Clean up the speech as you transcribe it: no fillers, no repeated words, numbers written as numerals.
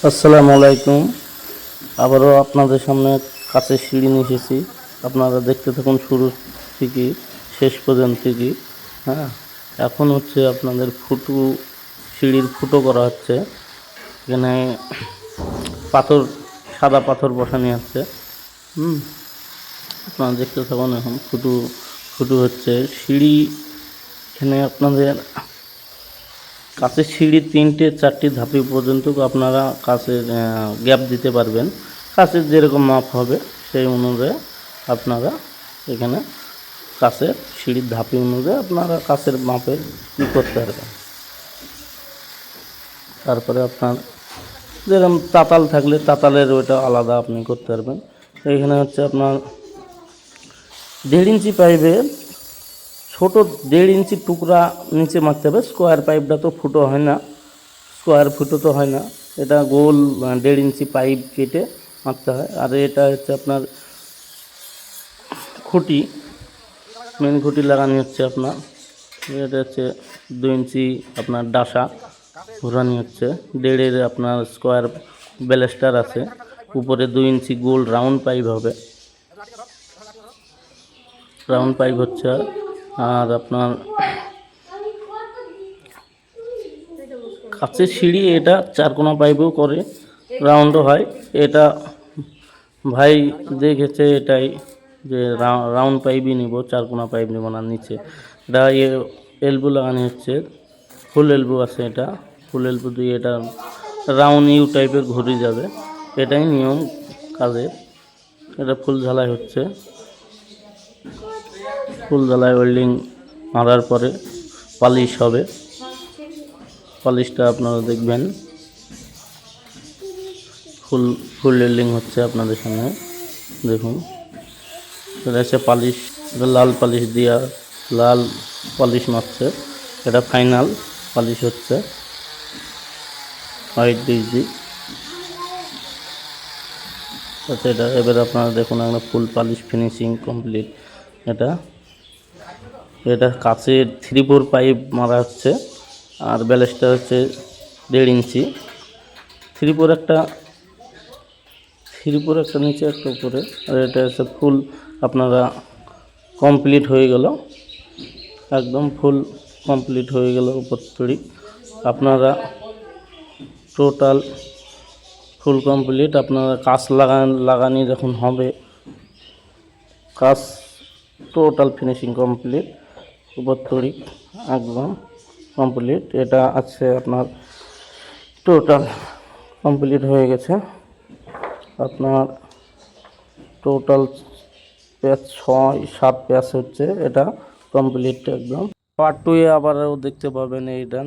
আসসালামু আলাইকুম। আবারও আপনাদের সামনে কাঁচের সিঁড়ি নিয়ে এসেছি। আপনারা দেখতে থাকুন শুরু থেকে শেষ পর্যন্ত কি। হ্যাঁ, এখন হচ্ছে আপনাদের সিঁড়ির ফুটো করা হচ্ছে। এখানে পাথর, সাদা পাথর বসানো হচ্ছে। আপনারা দেখতে থাকুন। এখন ফুটো হচ্ছে সিঁড়ি। এখানে আপনাদের কাঁচের সিঁড়ি 3-4টি ধাপি পর্যন্ত আপনারা কাঁচের গ্যাপ দিতে পারবেন। কাঁচের যেরকম মাপ হবে সেই অনুযায়ী আপনারা এখানে কাঁচের সিঁড়ির ধাপি অনুযায়ী আপনারা কাঁচের মাপের কী করতে পারবেন। তারপরে আপনার যেরকম তাতাল থাকলে তাতালের ওইটা আলাদা আপনি করতে পারবেন। এখানে হচ্ছে আপনার 1.5 ইঞ্চি পাইপে ছোটো 1.5 ইঞ্চি টুকরা নিচে মারতে হবে। স্কোয়ার পাইপটা তো ফুটো হয় না, স্কোয়ার ফুটো তো হয় না, এটা গোল 1.5 ইঞ্চি পাইপ কেটে মারতে হয়। আর এটা হচ্ছে আপনার খুঁটি, মেন খুঁটি লাগানি হচ্ছে আপনার। এটা হচ্ছে 2 ইঞ্চি আপনার ডাসা ঘোরানি হচ্ছে। 1.5 আপনার স্কোয়ার ব্যালেস্টার আছে, উপরে 2 ইঞ্চি গোল রাউন্ড পাইপ হবে, রাউন্ড পাইপ হচ্ছে। আর আপনার কাঁচের সিঁড়ি এটা 4 কোনা পাইপও করে, রাউন্ডও হয়। এটা ভাই দেখেছে এটাই যে রাউন্ড পাইপই নিব, 4 কোনা পাইপ নেব না নিচে। এটা এলবো লাগানো হচ্ছে, ফুল এলবো আছে। এটা ফুল এলবো দিয়ে এটা রাউন্ড ইউ টাইপের ঘুরে যাবে, এটাই নিয়ম কাজের। এটা ফুল ঝালাই হচ্ছে। ফুল ঝালাই ওয়েল্ডিং মারার পরে পালিশ হবে। পালিশটা আপনারা দেখবেন। ফুল ওয়েল্ডিং হচ্ছে আপনাদের সামনে, দেখুন। এটা হচ্ছে পালিশ, এটা লাল পালিশ দিয়া লাল পালিশ মারছে। এটা ফাইনাল পালিশ হচ্ছে হোয়াইট ডিজি। আচ্ছা, এটা এবার আপনারা দেখুন একটা ফুল পালিশ ফিনিশিং কমপ্লিট। এটা কাচের 3-4 পাইপ মারা হচ্ছে। আর ব্যালেস্টার হচ্ছে 1.5 ইঞ্চি। 3-4 একটা নিচে একটা উপরে। আর এটা হচ্ছে ফুল আপনারা কমপ্লিট হয়ে গেল, একদম ফুল কমপ্লিট হয়ে গেল উপর তৈরি। আপনারা টোটাল ফুল কমপ্লিট। আপনারা কাঁচ লাগানি যখন হবে, কাঁচ টোটাল ফিনিশিং কমপ্লিট, উপর তৈরি একদম কমপ্লিট। এটা আছে আপনার টোটাল কমপ্লিট হয়ে গেছে। আপনার টোটাল প্যাচ 6-7 প্যাচ হচ্ছে, এটা কমপ্লিট একদম। পার্ট 2 এ আবারও দেখতে পাবেন এইটা।